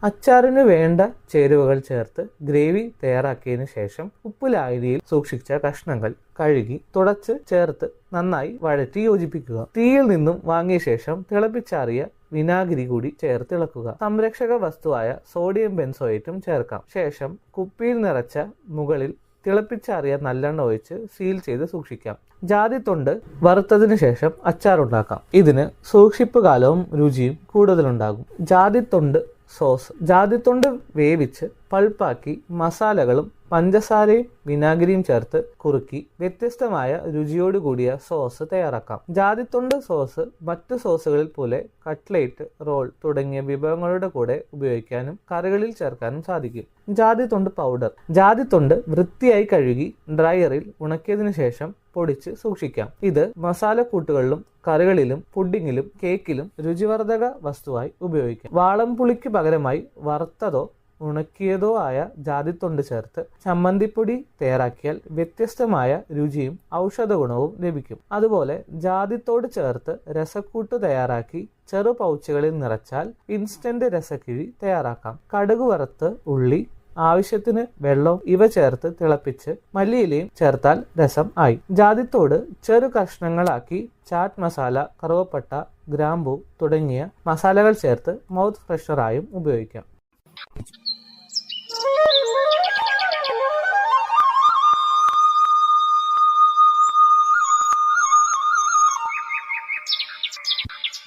അച്ചാറിന് വേണ്ട ചേരുവകൾ ചേർത്ത് ഗ്രേവി തയ്യാറാക്കിയതിനു ശേഷം ഉപ്പ് ലായനിയിൽ സൂക്ഷിച്ച കഷ്ണങ്ങൾ കഴുകി തുടച്ച് ചേർത്ത് നന്നായി വഴറ്റി യോജിപ്പിക്കുക. തീയിൽ നിന്നും വാങ്ങിയ ശേഷം തിളപ്പിച്ചാറിയ വിനാഗിരി കൂടി ചേർത്ത് ഇളക്കുക. സംരക്ഷക വസ്തുവായ സോഡിയം ബെൻസോയേറ്റും ചേർക്കാം. ശേഷം കുപ്പിയിൽ നിറച്ച മുകളിൽ തിളപ്പിച്ചാറിയ നല്ലെണ്ണ ഒഴിച്ച് സീൽ ചെയ്ത് സൂക്ഷിക്കാം. ജാതിത്തൊണ്ട് വറുത്തതിനു ശേഷം അച്ചാറുണ്ടാക്കാം. ഇതിന് സൂക്ഷിപ്പ് കാലവും രുചിയും കൂടുതലുണ്ടാകും. ജാതിത്തൊണ്ട് സോസ്. ജാതിത്തൊണ്ട് വേവിച്ച് പൾപ്പാക്കി മസാലകളും പഞ്ചസാരയും വിനാഗിരിയും ചേർത്ത് കുറുക്കി വ്യത്യസ്തമായ രുചിയോടുകൂടിയ സോസ് തയ്യാറാക്കാം. ജാതിത്തൊണ്ട് സോസ് മറ്റു സോസുകളിൽ പോലെ കട്ട്ലേറ്റ്, റോൾ തുടങ്ങിയ വിഭവങ്ങളുടെ കൂടെ ഉപയോഗിക്കാനും കറികളിൽ ചേർക്കാനും സാധിക്കും. ജാതിത്തൊണ്ട് പൗഡർ. ജാതിത്തൊണ്ട് വൃത്തിയായി കഴുകി ഡ്രയറിൽ ഉണക്കിയതിനു ശേഷം പൊടിച്ച് സൂക്ഷിക്കാം. ഇത് മസാലക്കൂട്ടുകളിലും കറികളിലും പുഡിങ്ങിലും കേക്കിലും രുചിവർദ്ധക വസ്തുവായി ഉപയോഗിക്കാം. വാളംപുളിക്ക് പകരമായി വറുത്തതോ ഉണക്കിയതോ ആയ ജാതിത്തൊണ്ട് ചേർത്ത് ചമ്മന്തിപ്പൊടി തയ്യാറാക്കിയാൽ വ്യത്യസ്തമായ രുചിയും ഔഷധ ഗുണവും ലഭിക്കും. അതുപോലെ ജാതിത്തോട് ചേർത്ത് രസക്കൂട്ട് തയ്യാറാക്കി ചെറു പൗച്ചുകളിൽ നിറച്ചാൽ ഇൻസ്റ്റന്റ് രസക്കിഴി തയ്യാറാക്കാം. കടുക് വറുത്ത്, ഉള്ളി, ആവശ്യത്തിന് വെള്ളം ഇവ ചേർത്ത് തിളപ്പിച്ച് മല്ലിയിലയും ചേർത്താൽ രസം ആയി. ജാതിത്തോട് ചെറു കഷ്ണങ്ങളാക്കി ചാറ്റ് മസാല, കറുവപ്പട്ട, ഗ്രാമ്പൂ തുടങ്ങിയ മസാലകൾ ചേർത്ത് മൗത്ത് ഫ്രഷറായും ഉപയോഗിക്കാം.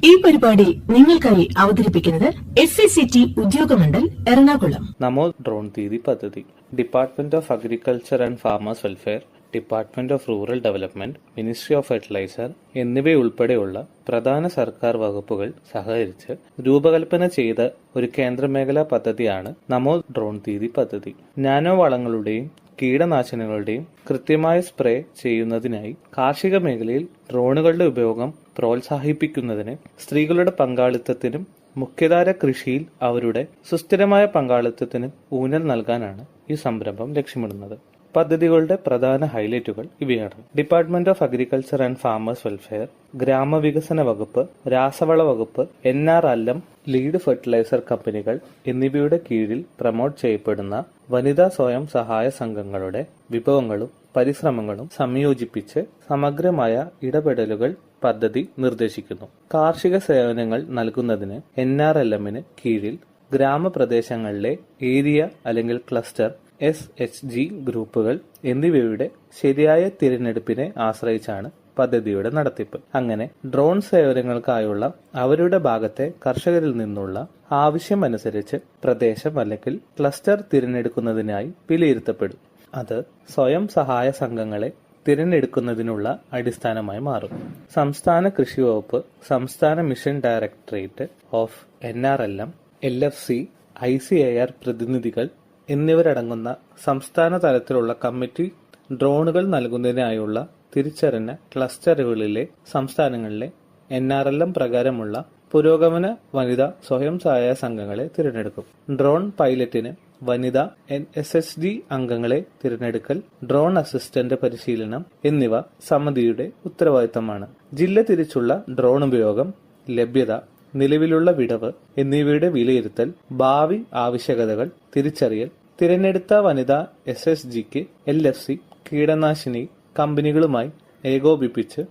ഈ പരിപാടി നിങ്ങൾക്കായി അവതരിപ്പിക്കുന്നത് FACT ഉദ്യോഗമണ്ഡൽ എറണാകുളം.
നമോ ഡ്രോൺ ദീദി പദ്ധതി department of agriculture and farmers welfare, department of rural development, ministry of fertiliser എന്നിവയുൾപ്പെടെയുള്ള പ്രധാന സർക്കാർ വകുപ്പുകൾ സഹകരിച്ച് രൂപകൽപ്പന ചെയ്ത ഒരു കേന്ദ്രമേഖലാ പദ്ധതിയാണ് നമോ ഡ്രോൺ ദീദി പദ്ധതി. നാനോ വളങ്ങളുടെയും കീടനാശിനികളുടെയും കൃത്യമായ സ്പ്രേ ചെയ്യുന്നതിനായി കാർഷിക മേഖലയിൽ ഡ്രോണുകളുടെ ഉപയോഗം പ്രോത്സാഹിപ്പിക്കുന്നതിന് സ്ത്രീകളുടെ പങ്കാളിത്തത്തിനും മുഖ്യധാര കൃഷിയിൽ അവരുടെ സുസ്ഥിരമായ പങ്കാളിത്തത്തിന് ഊന്നൽ നൽകാനാണ് ഈ സംരംഭം ലക്ഷ്യമിടുന്നത്. പദ്ധതികളുടെ പ്രധാന ഹൈലൈറ്റുകൾ ഇവയാണ്. Department of agriculture and farmers welfare, ഗ്രാമവികസന വകുപ്പ്, രാസവള വകുപ്പ്, NRLM, ലീഡ് ഫെർട്ടിലൈസർ കമ്പനികൾ എന്നിവയുടെ കീഴിൽ പ്രമോട്ട് ചെയ്യപ്പെടുന്ന വനിതാ സ്വയം സഹായ സംഘങ്ങളുടെ വിഭവങ്ങളും പരിശ്രമങ്ങളും സംയോജിപ്പിച്ച് സമഗ്രമായ ഇടപെടലുകൾ പദ്ധതി നിർദ്ദേശിക്കുന്നു. കാർഷിക സേവനങ്ങൾ നൽകുന്നതിന് NRLM-ന് കീഴിൽ ഗ്രാമപ്രദേശങ്ങളിലെ ഏരിയ അല്ലെങ്കിൽ ക്ലസ്റ്റർ, SHG ഗ്രൂപ്പുകൾ എന്നിവയുടെ ശരിയായ തിരഞ്ഞെടുപ്പിനെ ആശ്രയിച്ചാണ് പദ്ധതിയുടെ നടത്തിപ്പ്. അങ്ങനെ ഡ്രോൺ സേവനങ്ങൾക്കായുള്ള അവരുടെ ഭാഗത്തെ കർഷകരിൽ നിന്നുള്ള ആവശ്യമനുസരിച്ച് പ്രദേശം അല്ലെങ്കിൽ ക്ലസ്റ്റർ തിരഞ്ഞെടുക്കുന്നതിനായി വിലയിരുത്തപ്പെടും. അത് സ്വയം സഹായ സംഘങ്ങളെ തിരഞ്ഞെടുക്കുന്നതിനുള്ള അടിസ്ഥാനമായി മാറും. സംസ്ഥാന കൃഷി വകുപ്പ്, സംസ്ഥാന mission directorate of NRLM, LFC, ICAR പ്രതിനിധികൾ എന്നിവരടങ്ങുന്ന സംസ്ഥാന തലത്തിലുള്ള കമ്മിറ്റി ഡ്രോണുകൾ നൽകുന്നതിനായുള്ള തിരിച്ചറിഞ്ഞ ക്ലസ്റ്ററുകളിലെ സംസ്ഥാനങ്ങളിലെ NRLM പ്രകാരമുള്ള പുരോഗമന വനിതാ സ്വയം സഹായ സംഘങ്ങളെ തിരഞ്ഞെടുക്കും. ഡ്രോൺ പൈലറ്റിന് വനിതാ SHG അംഗങ്ങളെ തിരഞ്ഞെടുക്കൽ, ഡ്രോൺ അസിസ്റ്റന്റ് പരിശീലനം എന്നിവ സമിതിയുടെ ഉത്തരവാദിത്തമാണ്. ജില്ല തിരിച്ചുള്ള ഡ്രോൺ ഉപയോഗം, ലഭ്യത, നിലവിലുള്ള വിടവ് എന്നിവയുടെ വിലയിരുത്തൽ, ഭാവി ആവശ്യകതകൾ തിരിച്ചറിയൽ, തിരഞ്ഞെടുത്ത വനിതാ SHGക്ക് LFC കീടനാശിനി കമ്പനികളുമായി ഏകോപിപ്പിച്ച്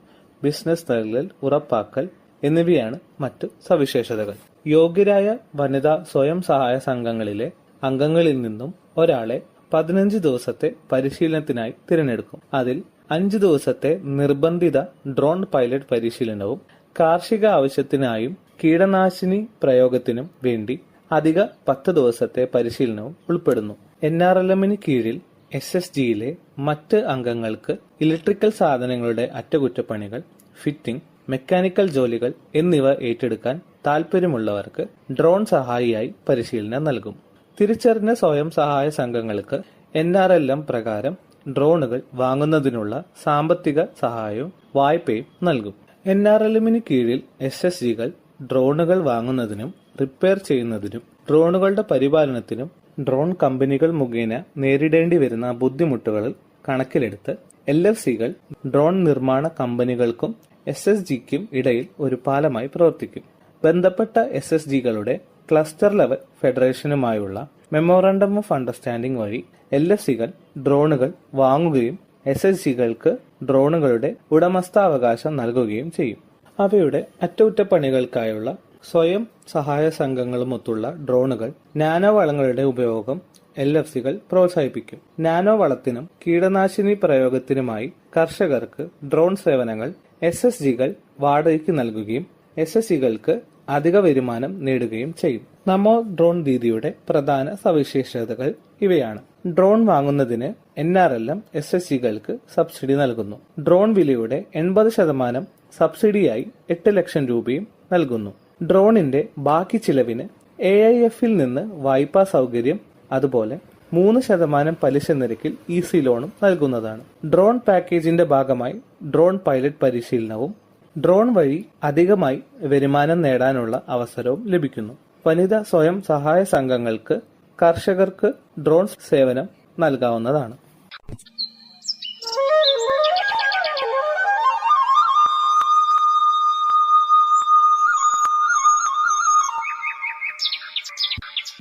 ബിസിനസ് നൽകൽ ഉറപ്പാക്കൽ എന്നിവയാണ് മറ്റു സവിശേഷതകൾ. യോഗ്യരായ വനിതാ സ്വയം സഹായ സംഘങ്ങളിലെ അംഗങ്ങളിൽ നിന്നും ഒരാളെ 15 ദിവസത്തെ പരിശീലനത്തിനായി തിരഞ്ഞെടുക്കും. അതിൽ 5 ദിവസത്തെ നിർബന്ധിത ഡ്രോൺ പൈലറ്റ് പരിശീലനവും കാർഷിക ആവശ്യത്തിനായും കീടനാശിനി പ്രയോഗത്തിനും വേണ്ടി അധിക 10 ദിവസത്തെ പരിശീലനവും ഉൾപ്പെടുന്നു. NRLMന് കീഴിൽ SSGയിലെ മറ്റ് അംഗങ്ങൾക്ക് ഇലക്ട്രിക്കൽ സാധനങ്ങളുടെ അറ്റകുറ്റപ്പണികൾ, ഫിറ്റിംഗ്, മെക്കാനിക്കൽ ജോലികൾ എന്നിവ ഏറ്റെടുക്കാൻ താൽപ്പര്യമുള്ളവർക്ക് ഡ്രോൺ സഹായിയായി പരിശീലനം നൽകും. തിരിച്ചറിഞ്ഞ സ്വയം സഹായ സംഘങ്ങൾക്ക് NRLM പ്രകാരം ഡ്രോണുകൾ വാങ്ങുന്നതിനുള്ള സാമ്പത്തിക സഹായവും വായ്പയും നൽകും. NRLMന് കീഴിൽ SSGകൾ ഡ്രോണുകൾ വാങ്ങുന്നതിനും റിപ്പയർ ചെയ്യുന്നതിനും ഡ്രോണുകളുടെ പരിപാലനത്തിനും ഡ്രോൺ കമ്പനികൾ മുഖേന നേരിടേണ്ടി വരുന്ന ബുദ്ധിമുട്ടുകൾ കണക്കിലെടുത്ത് LFCകൾ ഡ്രോൺ നിർമ്മാണ കമ്പനികൾക്കും SSGക്കും ഇടയിൽ ഒരു പാലമായി പ്രവർത്തിക്കും. ബന്ധപ്പെട്ട SSGകളുടെ ക്ലസ്റ്റർ ലെവൽ ഫെഡറേഷനുമായുള്ള മെമ്മോറാണ്ടം ഓഫ് അണ്ടർസ്റ്റാൻഡിംഗ് വഴി LFCകൾ ഡ്രോണുകൾ വാങ്ങുകയും SSGകൾക്ക് ഡ്രോണുകളുടെ ഉടമസ്ഥാവകാശം നൽകുകയും ചെയ്യും. അവയുടെ അറ്റകുറ്റപ്പണികൾക്കായുള്ള സ്വയം സഹായ സംഘങ്ങളുമൊത്തുള്ള ഡ്രോണുകൾ, നാനോ വളങ്ങളുടെ ഉപയോഗം LFCകൾ പ്രോത്സാഹിപ്പിക്കും. നാനോ വളത്തിനും കീടനാശിനി പ്രയോഗത്തിനുമായി കർഷകർക്ക് ഡ്രോൺ സേവനങ്ങൾ SSGകൾ വാടകയ്ക്ക് നൽകുകയും SSGകൾക്ക് അധിക വരുമാനം നേടുകയും ചെയ്യും. നമോ ഡ്രോൺ ദീദിയുടെ പ്രധാന സവിശേഷതകൾ ഇവയാണ്. ഡ്രോൺ വാങ്ങുന്നതിന് NRLM SSGകൾക്ക് സബ്സിഡി നൽകുന്നു. ഡ്രോൺ വിലയുടെ 80% സബ്സിഡിയായി 8 ലക്ഷം രൂപയും നൽകുന്നു. ഡ്രോണിന്റെ ബാക്കി ചിലവിന് AIFൽ നിന്ന് വായ്പാ സൗകര്യം, അതുപോലെ 3% പലിശ നിരക്കിൽ ഈസി ലോണും നൽകുന്നതാണ്. ഡ്രോൺ പാക്കേജിന്റെ ഭാഗമായി ഡ്രോൺ പൈലറ്റ് പരിശീലനവും ഡ്രോൺ വഴി അധികമായി വരുമാനം നേടാനുള്ള അവസരവും ലഭിക്കുന്നു. വനിതാ സ്വയം സഹായ സംഘങ്ങൾക്ക് കർഷകർക്ക് ഡ്രോൺ സേവനം നൽകാവുന്നതാണ്.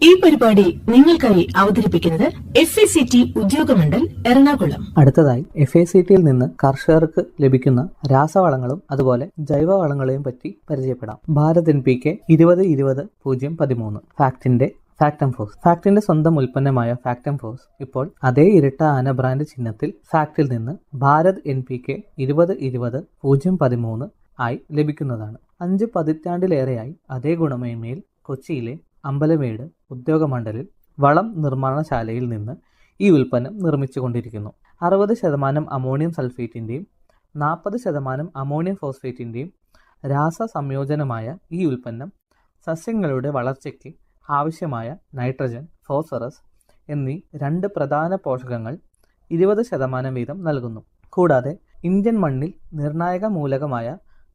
ഈ പരിപാടി നിങ്ങൾക്കായി അവതരിപ്പിക്കുന്നത് FACT ഉദ്യോഗമണ്ഡൽ എറണാകുളം.
അടുത്തതായി FACTയിൽ നിന്ന് കർഷകർക്ക് ലഭിക്കുന്ന രാസവളങ്ങളും അതുപോലെ ജൈവവളങ്ങളെയും പറ്റി പരിചയപ്പെടാം. ഭാരത് NPK 20-20-013 ഫാക്ടിന്റെ സ്വന്തം ഉൽപ്പന്നമായ ഫാക്ടംഫോസ് ഇപ്പോൾ അതേ ഇരട്ട ആന ബ്രാൻഡ് ചിഹ്നത്തിൽ ഫാക്ടിൽ നിന്ന് ഭാരത് NPK 20-20-013 ആയി ലഭിക്കുന്നതാണ്. 5 പതിറ്റാണ്ടിലേറെയായി അതേ ഗുണമേന്മയിൽ കൊച്ചിയിലെ അമ്പലമേട് ഉദ്യോഗമണ്ഡലിൽ വളം നിർമ്മാണശാലയിൽ നിന്ന് ഈ ഉൽപ്പന്നം നിർമ്മിച്ചുകൊണ്ടിരിക്കുന്നു. 60% അമോണിയം സൾഫേറ്റിന്റെയും 40% അമോണിയം ഫോസ്ഫേറ്റിന്റെയും രാസ സംയോജനമായ ഈ ഉൽപ്പന്നം സസ്യങ്ങളുടെ വളർച്ചയ്ക്ക് ആവശ്യമായ നൈട്രജൻ, ഫോസ്ഫറസ് എന്നീ 2 പ്രധാന പോഷകങ്ങൾ 20% വീതം നൽകുന്നു. കൂടാതെ ഇന്ത്യൻ മണ്ണിൽ നിർണായക മൂലകമായ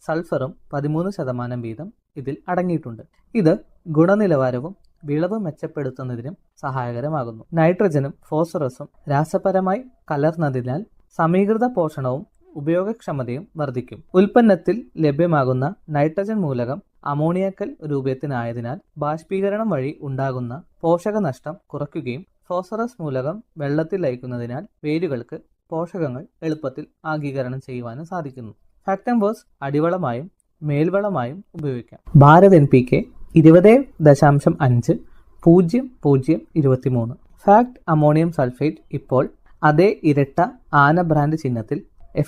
സൾഫറും 13% വീതം ഇതിൽ അടങ്ങിയിട്ടുണ്ട്. ഇത് ഗുണനിലവാരവും വിളവ് മെച്ചപ്പെടുത്തുന്നതിനും സഹായകരമാകുന്നു. നൈട്രജനും ഫോസ്ഫറസും രാസപരമായി കലർന്നതിനാൽ സമീകൃത പോഷണവും ഉപയോഗക്ഷമതയും വർദ്ധിക്കും. ഉൽപ്പന്നത്തിൽ ലഭ്യമാകുന്ന നൈട്രജൻ മൂലകം അമോണിയക്കൽ രൂപത്തിനായതിനാൽ ബാഷ്പീകരണം വഴി ഉണ്ടാകുന്ന പോഷകനഷ്ടം കുറയ്ക്കുകയും ഫോസ്ഫറസ് മൂലകം വെള്ളത്തിൽ ലയിക്കുന്നതിനാൽ വേരുകൾക്ക് പോഷകങ്ങൾ എളുപ്പത്തിൽ ആഗീകരണം ചെയ്യുവാനും സാധിക്കുന്നു. ഫാക്ടംഫോസ് അടിവളമായും മേൽവളമായും ഉപയോഗിക്കാം. Bharat NPK 20.5-00-23 fact ammonium sulphate ഇപ്പോൾ അതേ ഇരട്ട ആന ബ്രാൻഡ് ചിഹ്നത്തിൽ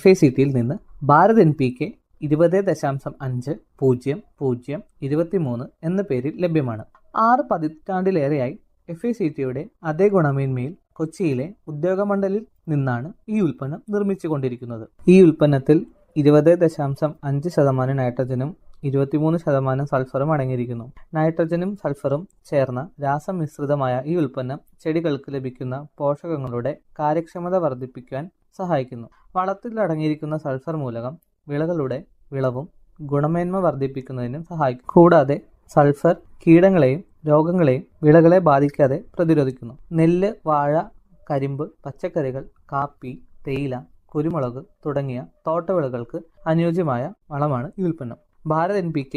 FACTയിൽ നിന്ന് ഭാരത് NPK 20.5-00-23 എന്ന പേരിൽ ലഭ്യമാണ്. 6 പതിറ്റാണ്ടിലേറെയായി FACTയുടെ അതേ ഗുണമേന്മയിൽ കൊച്ചിയിലെ ഉദ്യോഗമണ്ഡലിൽ നിന്നാണ് ഈ ഉൽപ്പന്നം നിർമ്മിച്ചുകൊണ്ടിരിക്കുന്നത്. ഈ ഉൽപ്പന്നത്തിൽ 20.5% നൈട്രജനും 23% സൾഫറും അടങ്ങിയിരിക്കുന്നു. നൈട്രജനും സൾഫറും ചേർന്ന രാസമിശ്രിതമായ ഈ ഉൽപ്പന്നം ചെടികൾക്ക് ലഭിക്കുന്ന പോഷകങ്ങളുടെ കാര്യക്ഷമത വർദ്ധിപ്പിക്കാൻ സഹായിക്കുന്നു. വളത്തിൽ അടങ്ങിയിരിക്കുന്ന സൾഫർ മൂലകം വിളകളുടെ വിളവും ഗുണമേന്മ വർദ്ധിപ്പിക്കുന്നതിനും സഹായിക്കും. കൂടാതെ സൾഫർ കീടങ്ങളെയും രോഗങ്ങളെയും വിളകളെ ബാധിക്കാതെ പ്രതിരോധിക്കുന്നു. നെല്ല്, വാഴ, കരിമ്പ്, പച്ചക്കറികൾ, കാപ്പി, തേയില, കുരുമുളക് തുടങ്ങിയ തോട്ടവിളകൾക്ക് അനുയോജ്യമായ വളമാണ് ഈ ഉൽപ്പന്നം. ഭാരത് NPK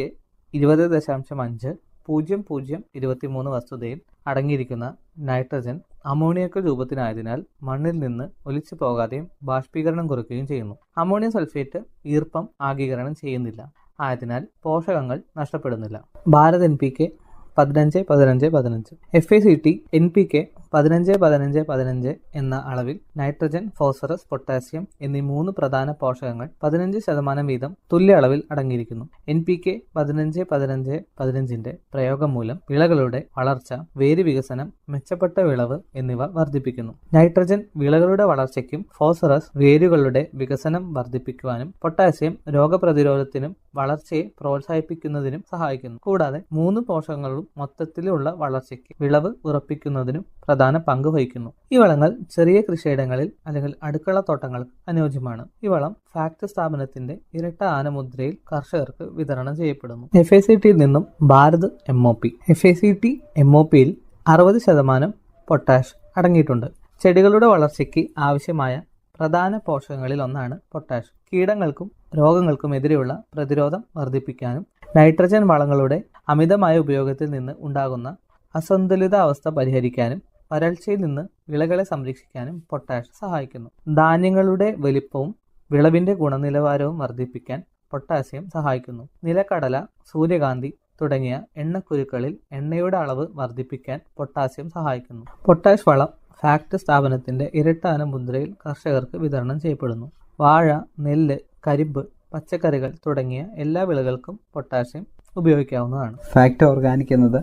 20.5-00-23 വസ്തുതയിൽ അടങ്ങിയിരിക്കുന്ന നൈട്രജൻ അമോണിയക്ക് രൂപത്തിനായതിനാൽ മണ്ണിൽ നിന്ന് ഒലിച്ചു പോകാതെയും ബാഷ്പീകരണം കുറയ്ക്കുകയും ചെയ്യുന്നു. അമോണിയം സൾഫേറ്റ് ഈർപ്പം ആഗീകരണം ചെയ്യുന്നില്ല, ആയതിനാൽ പോഷകങ്ങൾ നഷ്ടപ്പെടുന്നില്ല. ഭാരത് NPK 15-15-15 FACT NPK 15-15-15 എന്ന അളവിൽ നൈട്രജൻ, ഫോസ്ഫറസ്, പൊട്ടാസ്യം എന്നീ 3 പ്രധാന പോഷകങ്ങൾ 15% വീതം തുല്യ അളവിൽ അടങ്ങിയിരിക്കുന്നു. NPK 15-15-15ന്റെ പ്രയോഗം മൂലം വിളകളുടെ വളർച്ച, വേര് വികസനം, മെച്ചപ്പെട്ട വിളവ് എന്നിവ വർദ്ധിപ്പിക്കുന്നു. നൈട്രജൻ വിളകളുടെ വളർച്ചയ്ക്കും ഫോസ്ഫറസ് വേരുകളുടെ വികസനം വർദ്ധിപ്പിക്കുവാനും പൊട്ടാസ്യം രോഗപ്രതിരോധത്തിനും വളർച്ചയെ പ്രോത്സാഹിപ്പിക്കുന്നതിനും സഹായിക്കുന്നു. കൂടാതെ 3 പോഷകങ്ങളും മൊത്തത്തിലുള്ള വളർച്ചയ്ക്ക് വിളവ് ഉറപ്പിക്കുന്നതിനും പ്രധാന പങ്ക് വഹിക്കുന്നു. ഈ വളങ്ങൾ ചെറിയ കൃഷിയിടങ്ങളിൽ അല്ലെങ്കിൽ അടുക്കള തോട്ടങ്ങൾക്ക് അനുയോജ്യമാണ്. ഈ വളം ഫാക്ട് സ്ഥാപനത്തിന്റെ ഇരട്ട ആനമുദ്രയിൽ കർഷകർക്ക് വിതരണം ചെയ്യപ്പെടുന്നു. FACTയിൽ നിന്നും ഭാരത് MOP. FACT MOPയിൽ 60% പൊട്ടാഷ് അടങ്ങിയിട്ടുണ്ട്. ചെടികളുടെ വളർച്ചയ്ക്ക് ആവശ്യമായ പ്രധാന പോഷകങ്ങളിൽ ഒന്നാണ് പൊട്ടാഷ്. കീടങ്ങൾക്കും രോഗങ്ങൾക്കും എതിരെയുള്ള പ്രതിരോധം വർദ്ധിപ്പിക്കാനും നൈട്രജൻ വളങ്ങളുടെ അമിതമായ ഉപയോഗത്തിൽ നിന്ന് ഉണ്ടാകുന്ന അസന്തുലിതാവസ്ഥ പരിഹരിക്കാനും വരൾച്ചയിൽ നിന്ന് വിളകളെ സംരക്ഷിക്കാനും പൊട്ടാഷ് സഹായിക്കുന്നു. ധാന്യങ്ങളുടെ വലിപ്പവും വിളവിന്റെ ഗുണനിലവാരവും വർദ്ധിപ്പിക്കാൻ പൊട്ടാസ്യം സഹായിക്കുന്നു. നിലക്കടല, സൂര്യകാന്തി തുടങ്ങിയ എണ്ണക്കുരുക്കളിൽ എണ്ണയുടെ അളവ് വർദ്ധിപ്പിക്കാൻ പൊട്ടാസ്യം സഹായിക്കുന്നു. പൊട്ടാഷ് വളം ഫാക്ട് സ്ഥാപനത്തിന്റെ ഇരട്ടാന മുദ്രയിൽ കർഷകർക്ക് വിതരണം ചെയ്യപ്പെടുന്നു. വാഴ, നെല്ല്, കരിമ്പ്, പച്ചക്കറികൾ തുടങ്ങിയ എല്ലാ വിളകൾക്കും പൊട്ടാസ്യം ഉപയോഗിക്കാവുന്നതാണ്.
ഫാക്ട് ഓർഗാനിക് എന്നത്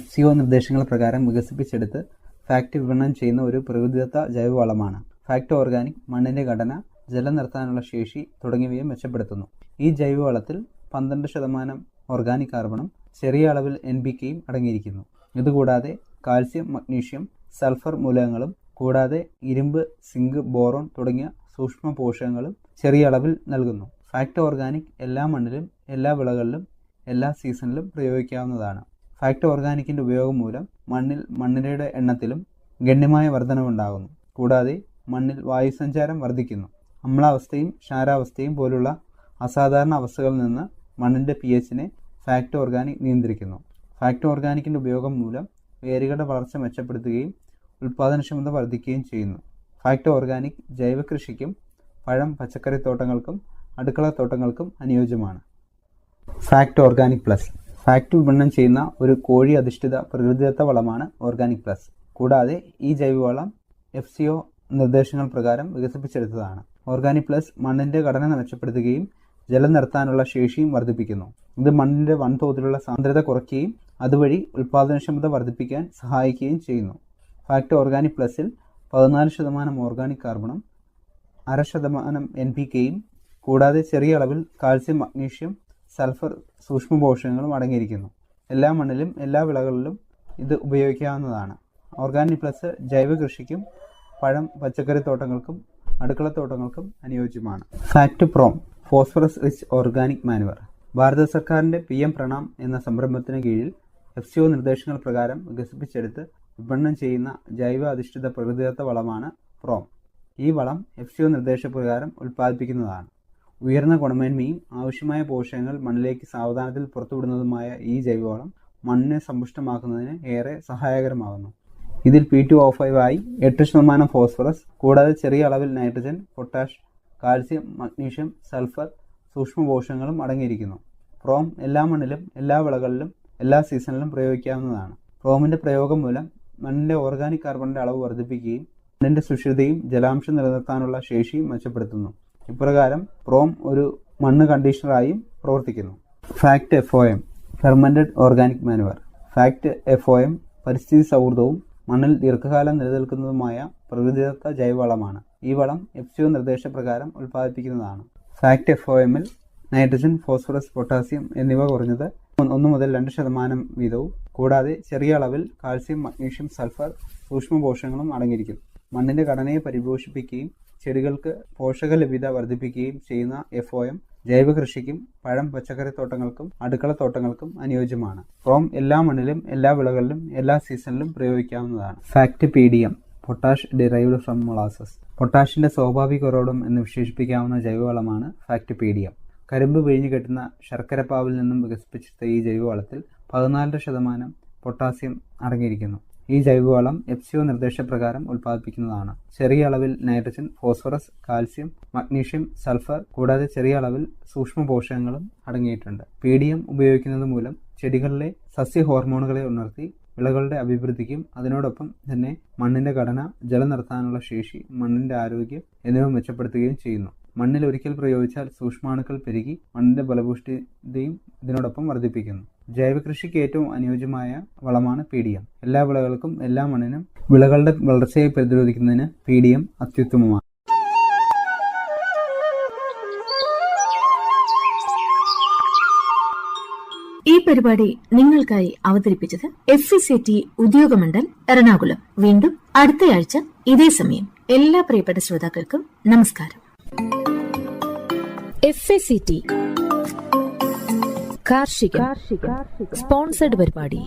FCO നിർദ്ദേശങ്ങൾ പ്രകാരം വികസിപ്പിച്ചെടുത്ത് ഫാക്ട് വിപണനം ചെയ്യുന്ന ഒരു പ്രകൃതിദത്ത ജൈവവളമാണ്. ഫാക്ട് ഓർഗാനിക് മണ്ണിന്റെ ഘടന, ജലം നിർത്താനുള്ള ശേഷി തുടങ്ങിയവയെ മെച്ചപ്പെടുത്തുന്നു. ഈ ജൈവവളത്തിൽ 12% ഓർഗാനിക് കാർബണും ചെറിയ അളവിൽ NPKയും അടങ്ങിയിരിക്കുന്നു. ഇതുകൂടാതെ കാൽസ്യം, മഗ്നീഷ്യം, സൾഫർ മൂലകങ്ങളും കൂടാതെ ഇരുമ്പ്, സിങ്ക്, ബോറോൺ തുടങ്ങിയ സൂക്ഷ്മ പോഷകങ്ങളും ചെറിയ അളവിൽ നൽകുന്നു. ഫാക്ട് ഓർഗാനിക് എല്ലാ മണ്ണിലും, എല്ലാ വിളകളിലും, എല്ലാ സീസണിലും പ്രയോഗിക്കാവുന്നതാണ്. ഫാക്ട് ഓർഗാനിക്കിന്റെ ഉപയോഗം മൂലം മണ്ണിരയുടെ എണ്ണത്തിലും ഗണ്യമായ വർധനവുണ്ടാകുന്നു. കൂടാതെ മണ്ണിൽ വായുസഞ്ചാരം വർദ്ധിക്കുന്നു. അമ്ലാവസ്ഥയും ക്ഷാരാവസ്ഥയും പോലുള്ള അസാധാരണ അവസ്ഥകളിൽ നിന്ന് മണ്ണിന്റെ pHനെ ഫാക്ട് ഓർഗാനിക് നിയന്ത്രിക്കുന്നു. ഫാക്ട് ഓർഗാനിക്കിന്റെ ഉപയോഗം മൂലം വേരുകളുടെ വളർച്ച മെച്ചപ്പെടുത്തുകയും ഉൽപാദനക്ഷമത വർദ്ധിക്കുകയും ചെയ്യുന്നു. ഫാക്ട് ഓർഗാനിക് ജൈവ കൃഷിക്കും പഴം, പച്ചക്കറി തോട്ടങ്ങൾക്കും അടുക്കള തോട്ടങ്ങൾക്കും അനുയോജ്യമാണ്. ഫാക്ട് ഓർഗാനിക് പ്ലസ് ഫാക്ട് വിപണനം ചെയ്യുന്ന ഒരു കോഴി അധിഷ്ഠിത പ്രകൃതിദത്ത വളമാണ് ഓർഗാനിക് പ്ലസ്. കൂടാതെ ഈ ജൈവവളം FCO നിർദ്ദേശങ്ങൾ പ്രകാരം വികസിപ്പിച്ചെടുത്തതാണ്. ഓർഗാനിക് പ്ലസ് മണ്ണിന്റെ ഘടന മെച്ചപ്പെടുത്തുകയും ജലം നിർത്താനുള്ള ശേഷിയും വർദ്ധിപ്പിക്കുന്നു. ഇത് മണ്ണിന്റെ വൻതോതിലുള്ള സാന്ദ്രത കുറയ്ക്കുകയും അതുവഴി ഉൽപാദനക്ഷമത വർദ്ധിപ്പിക്കാൻ സഹായിക്കുകയും ചെയ്യുന്നു. ഫാക്ട് ഓർഗാനിക് പ്ലസിൽ 14% ഓർഗാനിക് കാർബണും 0.5% NPKയും കൂടാതെ ചെറിയ അളവിൽ കാൽസ്യം, മഗ്നീഷ്യം, സൾഫർ സൂക്ഷ്മ പോഷകങ്ങളും അടങ്ങിയിരിക്കുന്നു. എല്ലാ മണ്ണിലും എല്ലാ വിളകളിലും ഇത് ഉപയോഗിക്കാവുന്നതാണ്. ഓർഗാനിക് പ്ലസ് ജൈവ കൃഷിക്കും പഴം, പച്ചക്കറി തോട്ടങ്ങൾക്കും അടുക്കള തോട്ടങ്ങൾക്കും അനുയോജ്യമാണ്. FACT prom phosphorus rich organic manure ഭാരത സർക്കാരിന്റെ PM പ്രണാം എന്ന സംരംഭത്തിന് കീഴിൽ FCO നിർദ്ദേശങ്ങൾ പ്രകാരം വികസിപ്പിച്ചെടുത്ത് വിപണനം ചെയ്യുന്ന ജൈവ അധിഷ്ഠിത പ്രകൃതിദത്ത വളമാണ് പ്രോം. ഈ വളം FCO നിർദ്ദേശപ്രകാരം ഉൽപ്പാദിപ്പിക്കുന്നതാണ്. ഉയർന്ന ഗുണമേന്മയും ആവശ്യമായ പോഷകങ്ങൾ മണ്ണിലേക്ക് സാവധാനത്തിൽ പുറത്തുവിടുന്നതുമായ ഈ ജൈവവളം മണ്ണിനെ സമ്പുഷ്ടമാക്കുന്നതിന് ഏറെ സഹായകരമാകുന്നു. ഇതിൽ P2O5 ആയി 8% ഫോസ്ഫറസ് കൂടാതെ ചെറിയ അളവിൽ nitrogen, potash, calcium, magnesium, sulphur സൂക്ഷ്മ പോഷകങ്ങളും അടങ്ങിയിരിക്കുന്നു. പ്രോം എല്ലാ മണ്ണിലും, എല്ലാ വിളകളിലും, എല്ലാ സീസണിലും പ്രയോഗിക്കാവുന്നതാണ്. പ്രോമിന്റെ പ്രയോഗം മൂലം മണ്ണിന്റെ ഓർഗാനിക് കാർബണിന്റെ അളവ് വർദ്ധിപ്പിക്കുകയും മണ്ണിന്റെ സുഷിരതയും ജലാംശം നിലനിർത്താനുള്ള ശേഷിയും മെച്ചപ്പെടുത്തുന്നു. ഇപ്രകാരം പ്രോം ഒരു മണ്ണ് കണ്ടീഷണറായും പ്രവർത്തിക്കുന്നു. Fact FOM fermented organic manoeuvre fact FOM പരിസ്ഥിതി സൗഹൃദവും മണ്ണിൽ ദീർഘകാലം നിലനിൽക്കുന്നതുമായ പ്രകൃതിദത്ത ജൈവവളമാണ്. ഈ വളം FCO നിർദ്ദേശപ്രകാരം ഉൽപ്പാദിപ്പിക്കുന്നതാണ്. ഫാക്ട് FOMൽ നൈട്രജൻ, ഫോസ്ഫറസ്, പൊട്ടാസ്യം എന്നിവ കുറഞ്ഞത് 1 മുതൽ 2% വീതവും കൂടാതെ ചെറിയ അളവിൽ കാൽസ്യം, മഗ്നീഷ്യം, സൾഫർ സൂക്ഷ്മ പോഷകങ്ങളും അടങ്ങിയിരിക്കും. മണ്ണിന്റെ ഘടനയെ പരിപോഷിപ്പിക്കുകയും ചെടികൾക്ക് പോഷക ലഭ്യത വർദ്ധിപ്പിക്കുകയും ചെയ്യുന്ന FOM ജൈവ കൃഷിക്കും പഴം, പച്ചക്കറി തോട്ടങ്ങൾക്കും അടുക്കള തോട്ടങ്ങൾക്കും അനുയോജ്യമാണ്. പ്രോം എല്ലാ മണ്ണിലും, എല്ലാ വിളകളിലും, എല്ലാ സീസണിലും പ്രയോഗിക്കാവുന്നതാണ്. FACT PDM potash derived from molasses പൊട്ടാഷിന്റെ സ്വാഭാവിക ഉറവിടം എന്ന് വിശേഷിപ്പിക്കാവുന്ന ജൈവവളമാണ് ഫാക്ട് PDM. കരിമ്പ് പിഴിഞ്ഞു കെട്ടുന്ന ശർക്കരപ്പാവിൽ നിന്നും വികസിപ്പിച്ചെടുത്ത ഈ ജൈവവളത്തിൽ 14% പൊട്ടാസ്യം അടങ്ങിയിരിക്കുന്നു. ഈ ജൈവവളം FCO നിർദ്ദേശപ്രകാരം ഉൽപ്പാദിപ്പിക്കുന്നതാണ്. ചെറിയ അളവിൽ nitrogen, phosphorus, calcium, magnesium, sulphur കൂടാതെ ചെറിയ അളവിൽ സൂക്ഷ്മ പോഷകങ്ങളും അടങ്ങിയിട്ടുണ്ട്. PDM ഉപയോഗിക്കുന്നത് മൂലം ചെടികളിലെ സസ്യ ഹോർമോണുകളെ ഉണർത്തി വിളകളുടെ അഭിവൃദ്ധിക്കും അതിനോടൊപ്പം തന്നെ മണ്ണിന്റെ ഘടന, ജലം നിർത്താനുള്ള ശേഷി, മണ്ണിന്റെ ആരോഗ്യം എന്നിവ മെച്ചപ്പെടുത്തുകയും ചെയ്യുന്നു. മണ്ണിൽ ഒരിക്കൽ പ്രയോഗിച്ചാൽ സൂക്ഷ്മാണുക്കൾ പെരുകി മണ്ണിന്റെ ഫലപുഷ്ടിയും ഇതിനോടൊപ്പം വർദ്ധിപ്പിക്കുന്നു. ജൈവകൃഷിക്ക് ഏറ്റവും അനുയോജ്യമായ വളമാണ് PDM. എല്ലാ വിളകൾക്കും എല്ലാ മണ്ണിനും വിളകളുടെ വളർച്ചയെ പ്രതിരോധിക്കുന്നതിന് PDM അത്യുത്തമമാണ്.
ഈ പരിപാടി നിങ്ങൾക്കായി അവതരിപ്പിച്ചത് FECT ഉദ്യോഗമണ്ഡൽ എറണാകുളം. വീണ്ടും അടുത്തയാഴ്ച ഇതേ സമയം. എല്ലാ പ്രിയപ്പെട്ട ശ്രോതാക്കൾക്കും നമസ്കാരം.
FACT കാർഷിക സ്പോൺസർഡ് പരിപാടി.